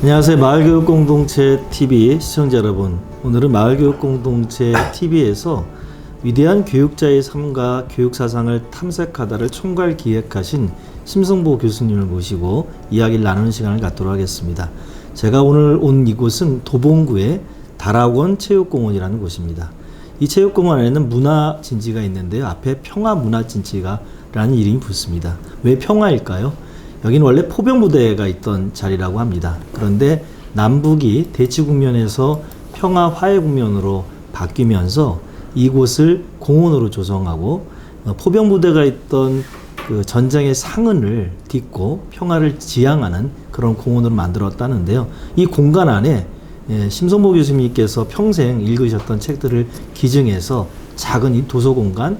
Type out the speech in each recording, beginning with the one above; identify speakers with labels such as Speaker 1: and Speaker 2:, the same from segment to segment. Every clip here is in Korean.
Speaker 1: 안녕하세요. 마을교육공동체 TV 시청자 여러분, 오늘은 마을교육공동체 TV에서 위대한 교육자의 삶과 교육사상을 탐색하다를 총괄 기획하신 심성보 교수님을 모시고 이야기를 나누는 시간을 갖도록 하겠습니다. 제가 오늘 온 이곳은 도봉구의 다락원 체육공원이라는 곳입니다. 이 체육공원 안에는 문화진지가 있는데요, 앞에 평화문화진지가라는 이름이 붙습니다. 왜 평화일까요? 여기는 원래 포병부대가 있던 자리라고 합니다. 그런데 남북이 대치 국면에서 평화 화해 국면으로 바뀌면서 이곳을 공원으로 조성하고 포병부대가 있던 그 전쟁의 상흔을 딛고 평화를 지향하는 그런 공원으로 만들었다는데요. 이 공간 안에 심성보 교수님께서 평생 읽으셨던 책들을 기증해서 작은 이 도서공간,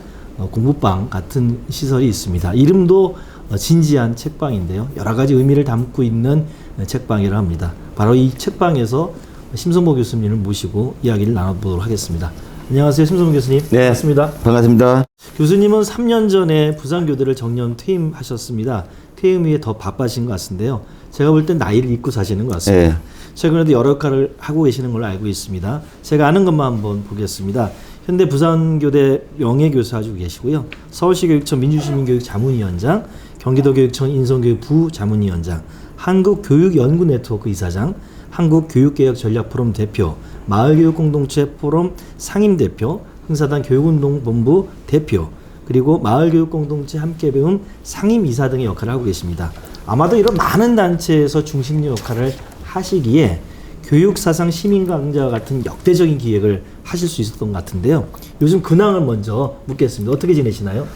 Speaker 1: 공부방 같은 시설이 있습니다. 이름도 진지한 책방인데요, 여러 가지 의미를 담고 있는 책방이라 합니다. 바로 이 책방에서 심성보 교수님을 모시고 이야기를 나눠보도록 하겠습니다. 안녕하세요, 심성보 교수님.
Speaker 2: 네,
Speaker 1: 반갑습니다.
Speaker 2: 반갑습니다.
Speaker 1: 교수님은 3년 전에 부산교대를 정년 퇴임하셨습니다. 퇴임 후에 더 바빠진 것 같은데요, 제가 볼 땐 나이를 잊고 사시는 것 같습니다.
Speaker 2: 네.
Speaker 1: 최근에도 여러 역할을 하고 계시는 걸로 알고 있습니다. 제가 아는 것만 한번 보겠습니다. 현대 부산교대 명예교수하시고 계시고요, 서울시교육청 민주시민교육 자문위원장, 경기도교육청 인성교육부 자문위원장, 한국교육연구네트워크 이사장, 한국교육개혁전략포럼 대표, 마을교육공동체 포럼 상임대표, 흥사단 교육운동본부 대표, 그리고 마을교육공동체 함께배움 상임이사 등의 역할을 하고 계십니다. 아마도 이런 많은 단체에서 중심력 역할을 하시기에 교육사상 시민강좌 같은 역대적인 기획을 하실 수 있었던 것 같은데요. 요즘 근황을 먼저 묻겠습니다. 어떻게 지내시나요?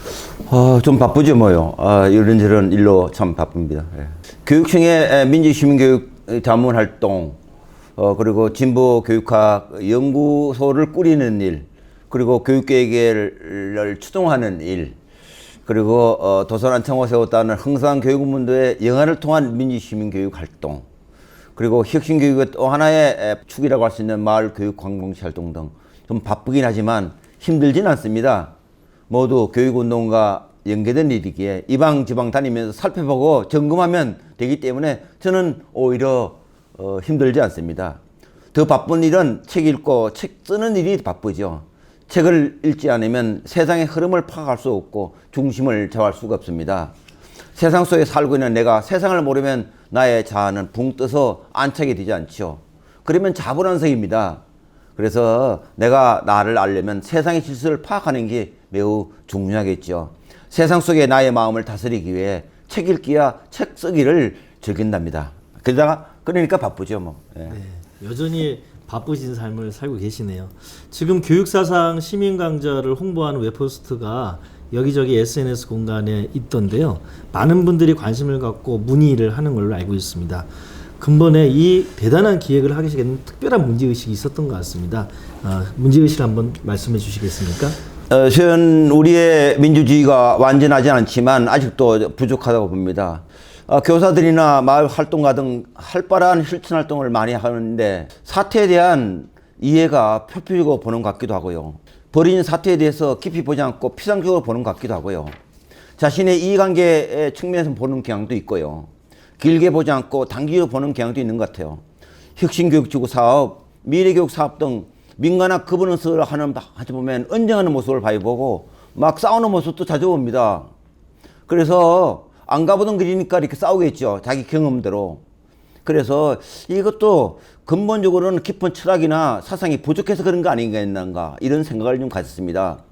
Speaker 2: 좀 바쁘죠, 뭐요. 이런저런 일로 참 바쁩니다. 예. 교육청의 민주시민교육 자문활동, 그리고 진보교육학 연구소를 꾸리는 일, 그리고 교육계획을 추동하는 일, 그리고 도서관청을 세웠다는 흥상교육문도의 영화를 통한 민주시민교육 활동, 그리고 혁신교육의 또 하나의 축이라고 할 수 있는 마을교육관공시 활동 등 좀 바쁘긴 하지만 힘들진 않습니다. 모두 교육운동과 연계된 일이기에 이방 지방 다니면서 살펴보고 점검하면 되기 때문에 저는 오히려 힘들지 않습니다. 더 바쁜 일은 책 읽고 책 쓰는 일이 바쁘죠. 책을 읽지 않으면 세상의 흐름을 파악할 수 없고 중심을 잡을 수가 없습니다. 세상 속에 살고 있는 내가 세상을 모르면 나의 자아는 붕 떠서 안착이 되지 않죠. 그러면 자불안석입니다. 그래서 내가 나를 알려면 세상의 질서를 파악하는 게 매우 중요하겠죠. 세상 속에 나의 마음을 다스리기 위해 책 읽기와 책 쓰기를 즐긴답니다. 그러니까 바쁘죠, 뭐. 예.
Speaker 1: 네, 여전히 바쁘신 삶을 살고 계시네요. 지금 교육사상 시민강좌를 홍보하는 웹포스트가 여기저기 SNS 공간에 있던데요, 많은 분들이 관심을 갖고 문의를 하는 걸로 알고 있습니다. 근본에 이 대단한 기획을 하기 위해 특별한 문제의식이 있었던 것 같습니다. 문제의식을 한번 말씀해 주시겠습니까?
Speaker 2: 저는 우리의 민주주의가 완전하지 않지만 아직도 부족하다고 봅니다. 교사들이나 마을 활동가 등 활발한 실천 활동을 많이 하는데 사태에 대한 이해가 펴피고 보는 것 같기도 하고요. 벌어진 사태에 대해서 깊이 보지 않고 피상적으로 보는 것 같기도 하고요. 자신의 이해관계의 측면에서 보는 경향도 있고요. 길게 보지 않고 단기로 보는 경향도 있는 것 같아요. 혁신교육지구 사업, 미래교육 사업 등 민간학 거버넌스를 하지 보면 언쟁하는 모습을 보고 막 싸우는 모습도 자주 봅니다. 그래서 안 가보던 길이니까 이렇게 싸우겠죠. 자기 경험대로. 그래서 이것도 근본적으로는 깊은 철학이나 사상이 부족해서 그런 거 아닌가 이런 생각을 좀 가졌습니다.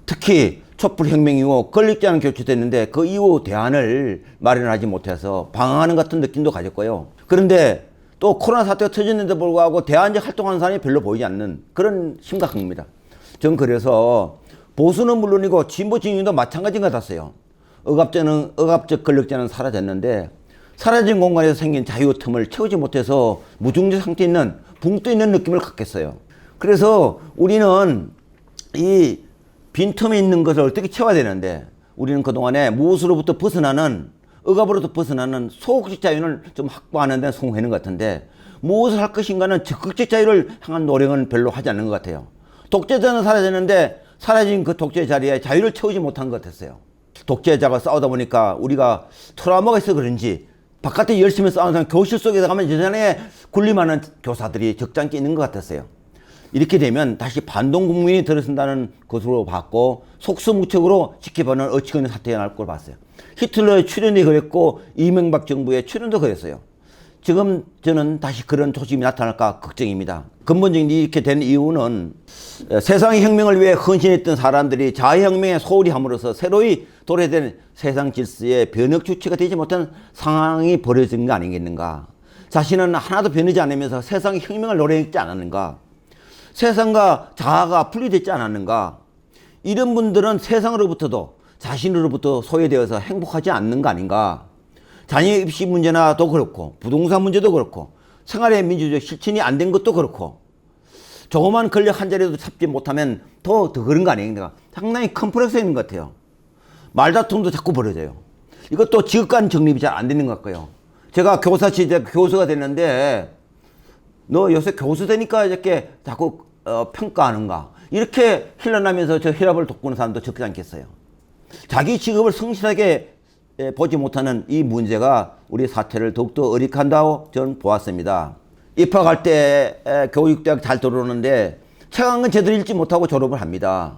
Speaker 2: 특히 촛불혁명 이후 권력제한은 교체됐는데 그 이후 대안을 마련하지 못해서 방황하는 같은 느낌도 가졌고요. 그런데 또 코로나 사태가 터졌는데 불구하고 대안적 활동하는 사람이 별로 보이지 않는 그런 심각합니다. 전 그래서 보수는 물론이고 진보 진영도 마찬가지인 것 같았어요. 억압적 권력제는 사라졌는데 사라진 공간에서 생긴 자유 틈을 채우지 못해서 무중력 상태에 있는 붕 떠 있는 느낌을 갖겠어요. 그래서 우리는 이 빈틈에 있는 것을 어떻게 채워야 되는데 우리는 그동안에 무엇으로부터 벗어나는 억압으로부터 벗어나는 소극적 자유를 좀 확보하는 데 성공하는 것 같은데 무엇을 할 것인가는 적극적 자유를 향한 노력은 별로 하지 않는 것 같아요. 독재자는 사라졌는데 사라진 그 독재 자리에 자유를 채우지 못한 것 같았어요. 독재자가 싸우다 보니까 우리가 트라우마가 있어 그런지 바깥에 열심히 싸우는 사람 교실 속에 가면 여전히 군림하는 교사들이 적잖게 있는 것 같았어요. 이렇게 되면 다시 반동 국민이 들어선다는 것으로 봤고 속수무책으로 지켜보는 어처구니 사태가 날 걸 봤어요. 히틀러의 출현이 그랬고 이명박 정부의 출현도 그랬어요. 지금 저는 다시 그런 조짐이 나타날까 걱정입니다. 근본적인 이렇게 된 이유는 세상의 혁명을 위해 헌신했던 사람들이 자유혁명에 소홀히 함으로써 새로이 도래된 세상 질서의 변혁 주체가 되지 못한 상황이 벌어진 거 아니겠는가. 자신은 하나도 변하지 않으면서 세상의 혁명을 노래했지 않았는가. 세상과 자아가 분리됐지 않았는가. 이런 분들은 세상으로부터도 자신으로부터 소외되어서 행복하지 않는 거 아닌가. 자녀 입시 문제나도 그렇고 부동산 문제도 그렇고 생활의 민주주의 실천이 안 된 것도 그렇고 조그만 권력 한 자리도 잡지 못하면 더 그런 거 아닌가. 상당히 컴플렉스가 있는 것 같아요. 말다툼도 자꾸 벌어져요. 이것도 지극한 정립이 잘 안 되는 것 같고요. 제가 교사 시절 교수가 됐는데 너 요새 교수 되니까 이렇게 자꾸 평가하는가. 이렇게 흘러나면서 저 혈압을 돋구는 사람도 적지 않겠어요. 자기 직업을 성실하게 보지 못하는 이 문제가 우리 사태를 더욱더 어렵한다고 저는 보았습니다. 입학할 때 교육대학 잘 들어오는데 책 한 권 제대로 읽지 못하고 졸업을 합니다.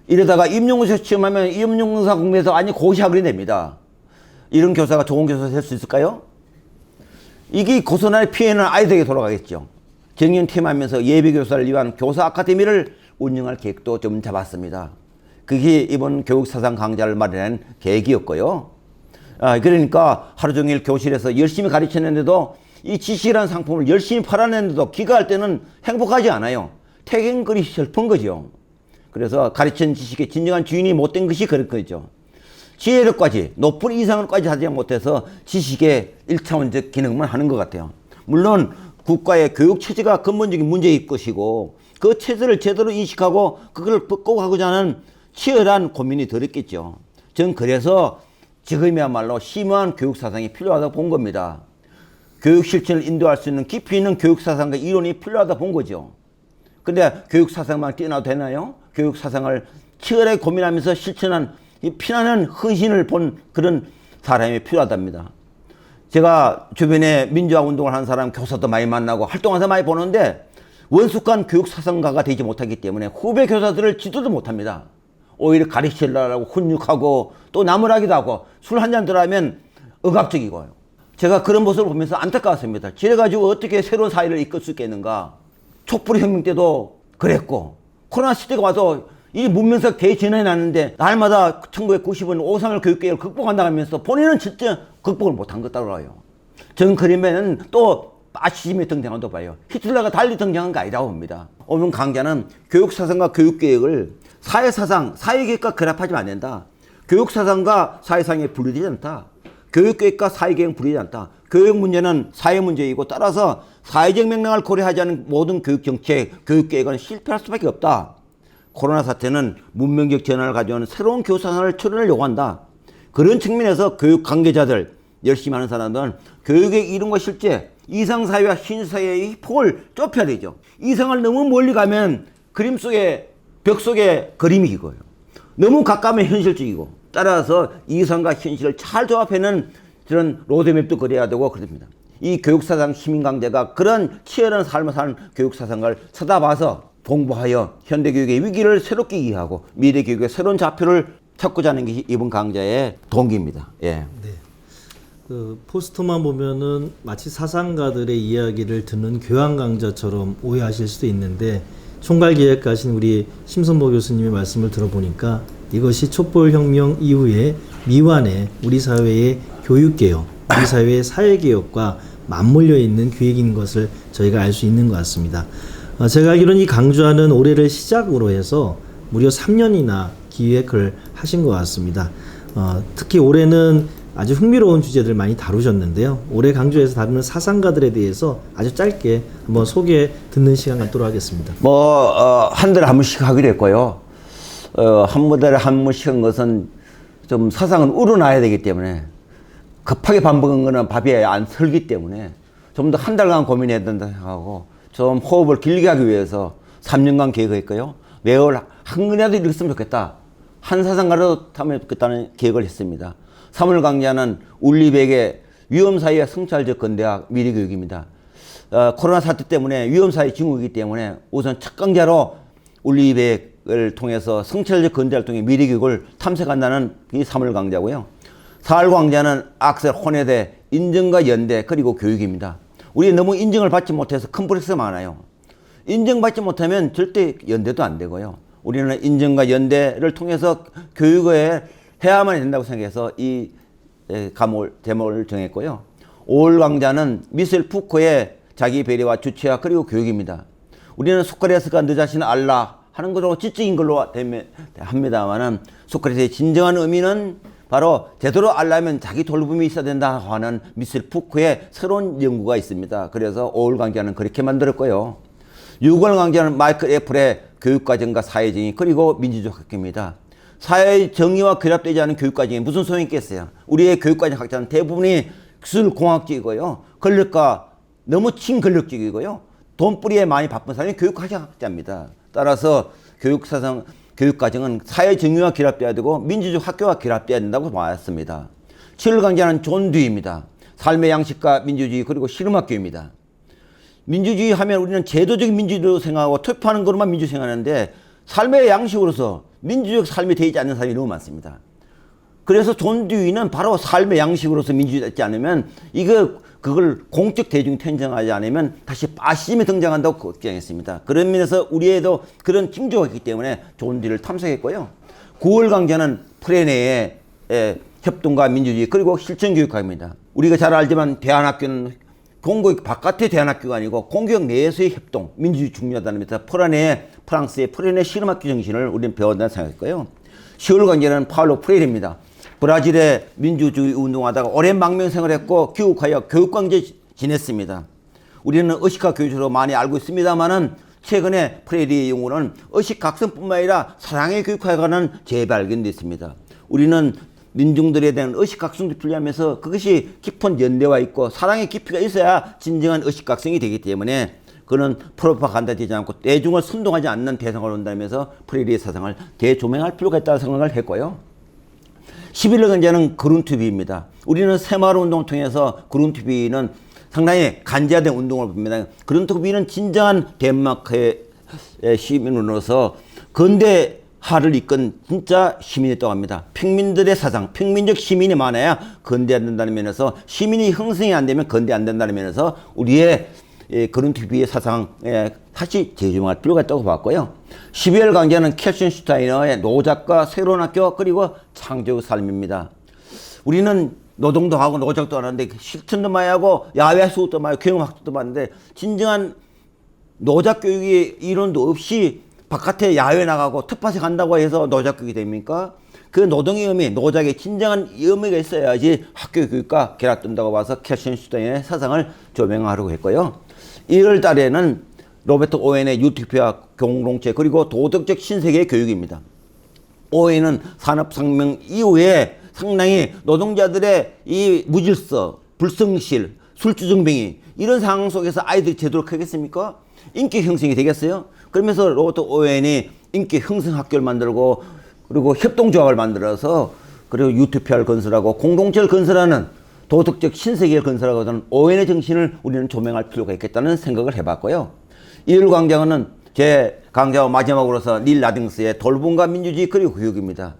Speaker 2: 이러다가 임용고시 시험하면 임용고사 공부해서 아니 고시학원이 됩니다. 이런 교사가 좋은 교사 될 수 있을까요? 이게 고스란히 피해는 아이들에게 돌아가겠죠. 정년퇴임하면서 예비교사를 위한 교사 아카데미를 운영할 계획도 좀 잡았습니다. 그게 이번 교육사상 강좌를 마련한 계획이었고요. 그러니까 하루 종일 교실에서 열심히 가르쳤는데도 이 지식이라는 상품을 열심히 팔아냈는데도 귀가할 때는 행복하지 않아요. 퇴근거리 슬픈 거죠. 그래서 가르친 지식의 진정한 주인이 못된 것이 그런 거죠. 지혜력까지 높은 이상을까지 하지 못해서 지식의 1차원적 기능만 하는 것 같아요. 물론 국가의 교육 체제가 근본적인 문제일 것이고 그 체제를 제대로 인식하고 그걸 극복하고자 하는 치열한 고민이 들었겠죠. 전 그래서 지금이야말로 심오한 교육 사상이 필요하다고 본 겁니다. 교육 실천을 인도할 수 있는 깊이 있는 교육 사상과 이론이 필요하다고 본 거죠. 근데 교육 사상만 뛰어나도 되나요? 교육 사상을 치열하게 고민하면서 실천한 이 피나는 헌신을 본 그런 사람이 필요하답니다. 제가 주변에 민주화 운동을 하는 사람 교사도 많이 만나고 활동하는 사람 많이 보는데 원숙한 교육 사상가가 되지 못하기 때문에 후배 교사들을 지도도 못합니다. 오히려 가르치려고 훈육하고 또 나무라기도 하고 술 한잔 들어가면 억압적이고요. 제가 그런 모습을 보면서 안타까웠습니다. 저래가지고 어떻게 새로운 사회를 이끌 수 있겠는가. 촛불 혁명 때도 그랬고 코로나 시대가 와서 이 문명적 대전환이 났는데 날마다 1990은 오상을 교육계획을 극복한다 하면서 본인은 진짜 극복을 못한 것 따라요. 저는 그러면 또 파시즘이 등장한다고 봐요. 히틀러가 달리 등장한 거 아니라고 봅니다. 오늘 강좌는 교육사상과 교육계획을 사회사상, 사회계획과 결합하지면 안 된다. 교육사상과 사회상에 분리되지 않다. 교육계획과 사회계획은 분리되지 않다. 교육 문제는 사회 문제이고 따라서 사회적 맥락을 고려하지 않은 모든 교육정책, 교육계획은 실패할 수밖에 없다. 코로나 사태는 문명적 전환을 가져오는 새로운 교육사상을 철회를 요구한다. 그런 측면에서 교육 관계자들, 열심히 하는 사람들은 교육의 이론과 실제, 이상사회와 신사회의 폭을 좁혀야 되죠. 이상을 너무 멀리 가면 그림 속에 벽 속에 그림이 이거예요. 너무 가까우면 현실적이고 따라서 이상과 현실을 잘 조합해내는 그런 로드맵도 그려야 되고 그럽니다. 이 교육사상 시민강대가 그런 치열한 삶을 사는 교육사상을 쳐다봐서 공부하여 현대교육의 위기를 새롭게 이해하고 미래교육의 새로운 좌표를 찾고자 하는 것이 이번 강좌의 동기입니다. 예.
Speaker 1: 네. 그 포스터만 보면은 마치 사상가들의 이야기를 듣는 교양 강좌처럼 오해하실 수도 있는데 총괄 기획가신 우리 심선보 교수님의 말씀을 들어보니까 이것이 촛불혁명 이후에 미완의 우리 사회의 교육개혁, 우리 사회의 사회개혁과 맞물려 있는 기획인 것을 저희가 알 수 있는 것 같습니다. 제가 알기로는 이 강좌는 올해를 시작으로 해서 무려 3년이나 기획을 하신 것 같습니다. 특히 올해는 아주 흥미로운 주제들 많이 다루셨는데요. 올해 강좌에서 다루는 사상가들에 대해서 아주 짧게 한번 소개 듣는 시간 갖도록 하겠습니다.
Speaker 2: 한 달에 한 번씩 하기로 했고요. 한 달에 한 번씩 한 것은 좀 사상은 우러나야 되기 때문에 급하게 반복한 거는 밥이 안 설기 때문에 좀 더 한 달간 고민해야 된다 생각하고 좀 호흡을 길게 하기 위해서 3년간 계획했고요. 매월 한 권이라도 읽었으면 좋겠다. 한 사상가라도 탐해 좋겠다는 계획을 했습니다. 3월 강좌는 울리백의 위험사회와 성찰적 근대학 미래교육입니다. 코로나 사태 때문에 위험사회 증후이기 때문에 우선 첫 강좌로 울리백을 통해서 성찰적 근대활동의 미래교육을 탐색한다는 이 3월 강좌고요. 4월 강좌는 악셀, 혼외대, 인정과 연대 그리고 교육입니다. 우리 너무 인정을 받지 못해서 컴플렉스가 많아요. 인정받지 못하면 절대 연대도 안 되고요. 우리는 인정과 연대를 통해서 교육을 해야만 된다고 생각해서 이 제목을 정했고요. 5월 강좌는 미셀 푸코의 자기 배려와 주체와 그리고 교육입니다. 우리는 소크라테스가 너 자신을 알라 하는 것으로 지적인 걸로 합니다만은 소크라테스의 진정한 의미는 바로 제대로 알려면 자기 돌봄이 있어야 된다 하는 미셀 푸코의 새로운 연구가 있습니다. 그래서 5월 강좌는 그렇게 만들었고요. 6월 강좌는 마이클 애플의 교육과정과 사회정의 그리고 민주주의 학교입니다. 사회정의와 결합되지 않은 교육과정이 무슨 소용이 있겠어요? 우리의 교육과정 학자는 대부분이 기술공학적이고요. 권력과 너무 친권력적이고요. 돈벌이에 많이 바쁜 사람이 교육학자입니다. 따라서 교육사상, 교육과정은 사회정의와 결합돼야 되고 민주주의 학교와 결합돼야 된다고 봤습니다. 7월 강좌는 존 듀이입니다. 삶의 양식과 민주주의 그리고 실험학교입니다. 민주주의 하면 우리는 제도적인 민주주의로 생각하고 투표하는 것로만 민주주의 생각하는데 삶의 양식으로서 민주적 삶이 되지 않는 사람이 너무 많습니다. 그래서 존 듀이는 바로 삶의 양식으로서 민주주의 되지 않으면 그걸 공적 대중이 편정하지 않으면 다시 파시즘이 등장한다고 걱정했습니다. 그런 면에서 우리에도 그런 징조가 있기 때문에 존 듀이를 탐색했고요. 9월 강좌는 프레네의 협동과 민주주의 그리고 실천교육학입니다. 우리가 잘 알지만 대안학교는 공교육 바깥의 대안학교가 아니고 공교육 내에서의 협동, 민주주의 중요하다는 면에서 프랑스의 프레네 실험학교 정신을 우리는 배웠다고 생각했고요. 10월 강좌는 파울로 프레일입니다. 브라질의 민주주의 운동하다가 오랜 망명생활을 했고 귀국하여 교육광제 지냈습니다. 우리는 의식화 교육으로 많이 알고 있습니다만은 최근에 프레일의 연구는 의식각성뿐만 아니라 사랑의 교육화에 관한 재발견도 있습니다. 우리는 민중들에 대한 의식각성도 필요하면서 그것이 깊은 연대와 있고 사랑의 깊이가 있어야 진정한 의식각성이 되기 때문에 그는 프로파간다 되지 않고 대중을 선동하지 않는 대상을 온다면서 프레리의 사상을 대조명할 필요가 있다고 생각을 했고요. 11월 강좌는 그룬투비입니다. 우리는 새마을 운동을 통해서 그룬투비는 상당히 간지화된 운동을 봅니다. 그룬투비는 진정한 덴마크의 시민으로서 근대화를 이끈 진짜 시민이었다고 합니다. 평민들의 사상, 평민적 시민이 많아야 근대화 된다는 면에서 시민이 형성이 안 되면 근대 안 된다는 면에서 우리의 그룬투비의 사상에 다시 재조명할 필요가 있다고 봤고요. 12월 강좌는 캘신 슈타이너의 노작과 새로운 학교 그리고 창조의 삶입니다. 우리는 노동도 하고 노작도 하는데 실천도 많이 하고 야외 수업도 많이 하고 경험학도 많은데 진정한 노작 교육의 이론도 없이 바깥에 야외 나가고 특파시 간다고 해서 노작 교육이 됩니까? 그 노동의 의미, 노작의 진정한 의미가 있어야지 학교 교육과 결합된다고 봐서 캘신 슈타이너의 사상을 조명하려고 했고요. 1월 달에는 로베르트 오웬의 유토피아 공동체 그리고 도덕적 신세계의 교육입니다. 오웬은 산업혁명 이후에 상당히 노동자들의 이 무질서, 불성실, 술주정뱅이 이런 상황 속에서 아이들이 제대로 크겠습니까? 인기 형성이 되겠어요? 그러면서 로버트 오웬이 인기 형성 학교를 만들고 그리고 협동조합을 만들어서 그리고 유토피아를 건설하고 공동체를 건설하는 도덕적 신세계를 건설하고 하는 오웬의 정신을 우리는 조명할 필요가 있겠다는 생각을 해봤고요. 1월 강좌는 제 강좌와 마지막으로서 닐 라딩스의 돌봄과 민주주의 그리고 교육입니다.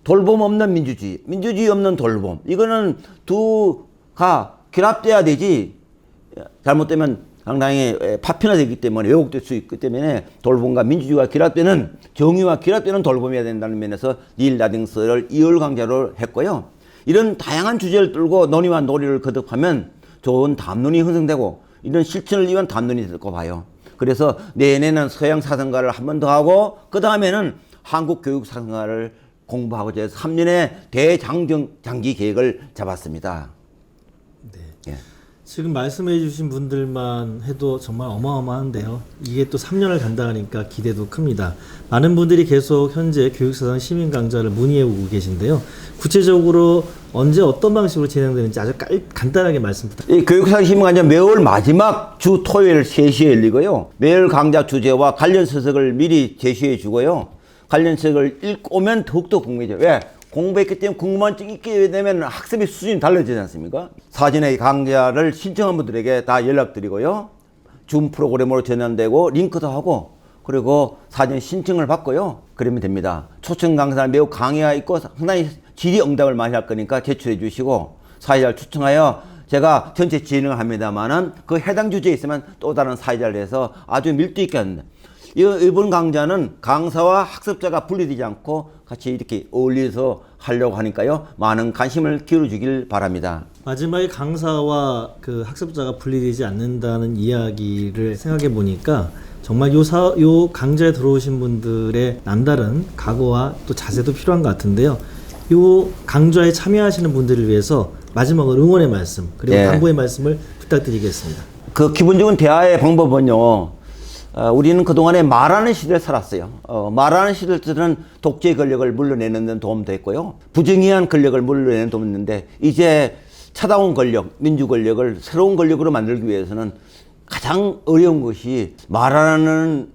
Speaker 2: 돌봄 없는 민주주의, 민주주의 없는 돌봄. 이거는 두가 결합돼야 되지 잘못되면 상당히 파편화되기 때문에 왜곡될 수 있기 때문에 돌봄과 민주주의가 결합되는 정의와 결합되는 돌봄이어야 된다는 면에서 닐 라딩스를 2월 강좌로 했고요. 이런 다양한 주제를 들고 논의와 논의를 거듭하면 좋은 담론이 형성되고 이런 실천을 위한 담론이 될 거 봐요. 그래서 내년에는 서양 사상가를 한 번 더 하고 그 다음에는 한국 교육 사상가를 공부하고 해서 3년의 대장기 계획을 잡았습니다.
Speaker 1: 네.
Speaker 2: 예.
Speaker 1: 지금 말씀해 주신 분들만 해도 정말 어마어마한데요. 이게 또 3년을 간다 하니까 기대도 큽니다. 많은 분들이 계속 현재 교육사상 시민 강좌를 문의해 오고 계신데요. 구체적으로 언제 어떤 방식으로 진행되는지 아주 간단하게 말씀 부탁드립니다.
Speaker 2: 이 교육사상 시민 강좌 매월 마지막 주 토요일 3시에 열리고요. 매월 강좌 주제와 관련 서적을 미리 제시해 주고요. 관련 서적을 읽고 오면 더욱더 궁금해져요. 왜? 공부했기 때문에 궁금한 점이 있게 되면 학습의 수준이 달라지지 않습니까? 사전에 강좌를 신청한 분들에게 다 연락드리고요. 줌 프로그램으로 전환되고 링크도 하고 그리고 사전 신청을 받고요. 그러면 됩니다. 초청 강사는 매우 강의가 있고 상당히 질의응답을 많이 할 거니까 제출해 주시고 사회자를 초청하여 제가 전체 진행을 합니다만은 그 해당 주제에 있으면 또 다른 사회자를 해서 아주 밀도 있게 합니다. 이번 강좌는 강사와 학습자가 분리되지 않고 같이 이렇게 어울려서 하려고 하니까요. 많은 관심을 기울여주길 바랍니다.
Speaker 1: 마지막에 강사와 그 학습자가 분리되지 않는다는 이야기를 생각해 보니까 정말 요 강좌에 들어오신 분들의 남다른 각오와 또 자세도 필요한 것 같은데요. 요 강좌에 참여하시는 분들을 위해서 마지막으로 응원의 말씀 그리고
Speaker 2: 예.
Speaker 1: 당부의 말씀을 부탁드리겠습니다.
Speaker 2: 그 기본적인 대화의 방법은요. 우리는 그동안에 말하는 시대를 살았어요. 말하는 시대들은 독재 권력을 물러내는 데 도움도 했고요. 부정의한 권력을 물러내는 데 도움도 했는데 이제 차다운 권력, 민주 권력을 새로운 권력으로 만들기 위해서는 가장 어려운 것이 말하는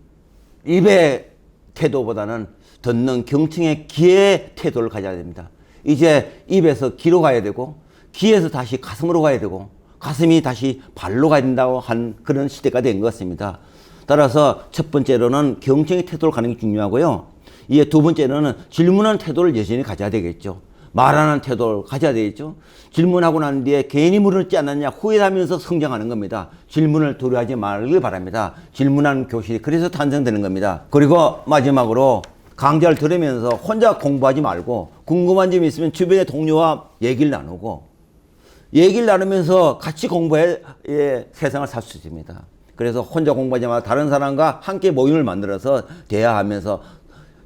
Speaker 2: 입의 태도보다는 듣는 경청의 귀의 태도를 가져야 됩니다. 이제 입에서 귀로 가야 되고 귀에서 다시 가슴으로 가야 되고 가슴이 다시 발로 가야 된다고 한 그런 시대가 된 것 같습니다. 따라서 첫 번째로는 경청의 태도를 가는 게 중요하고요. 이에 두 번째로는 질문하는 태도를 여전히 가져야 되겠죠. 말하는 태도를 가져야 되겠죠. 질문하고 난 뒤에 괜히 물었지 않았냐 후회하면서 성장하는 겁니다. 질문을 두려워하지 말길 바랍니다. 질문하는 교실이 그래서 탄생되는 겁니다. 그리고 마지막으로 강좌를 들으면서 혼자 공부하지 말고 궁금한 점이 있으면 주변의 동료와 얘기를 나누고 얘기를 나누면서 같이 공부해 세상을 살 수 있습니다. 그래서 혼자 공부하지 말고 다른 사람과 함께 모임을 만들어서 대화하면서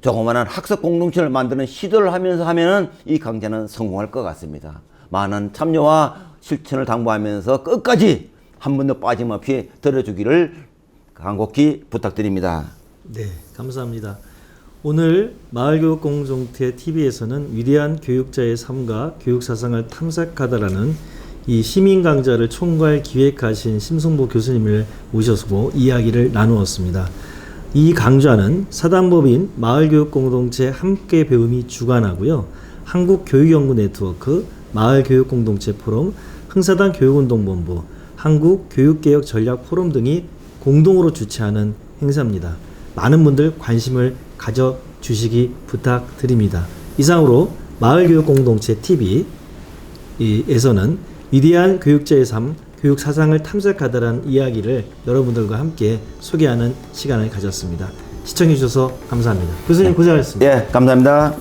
Speaker 2: 조그마한 학습 공동체를 만드는 시도를 하면서 하면은 이 강좌는 성공할 것 같습니다. 많은 참여와 실천을 당부하면서 끝까지 한 번도 빠짐없이 들어주기를 간곡히 부탁드립니다.
Speaker 1: 네, 감사합니다. 오늘 마을교육공동체 TV에서는 위대한 교육자의 삶과 교육사상을 탐색하다라는 이 시민 강좌를 총괄 기획하신 심성보 교수님을 모셔서 이야기를 나누었습니다. 이 강좌는 사단법인 마을교육공동체 함께 배움이 주관하고요. 한국교육연구네트워크, 마을교육공동체 포럼, 흥사단 교육운동본부, 한국교육개혁전략포럼 등이 공동으로 주최하는 행사입니다. 많은 분들 관심을 가져주시기 부탁드립니다. 이상으로 마을교육공동체 TV에서는 위대한 교육자의 삶, 교육 사상을 탐색하다라는 이야기를 여러분들과 함께 소개하는 시간을 가졌습니다. 시청해 주셔서 감사합니다. 교수님 고생하셨습니다.
Speaker 2: 예, 감사합니다.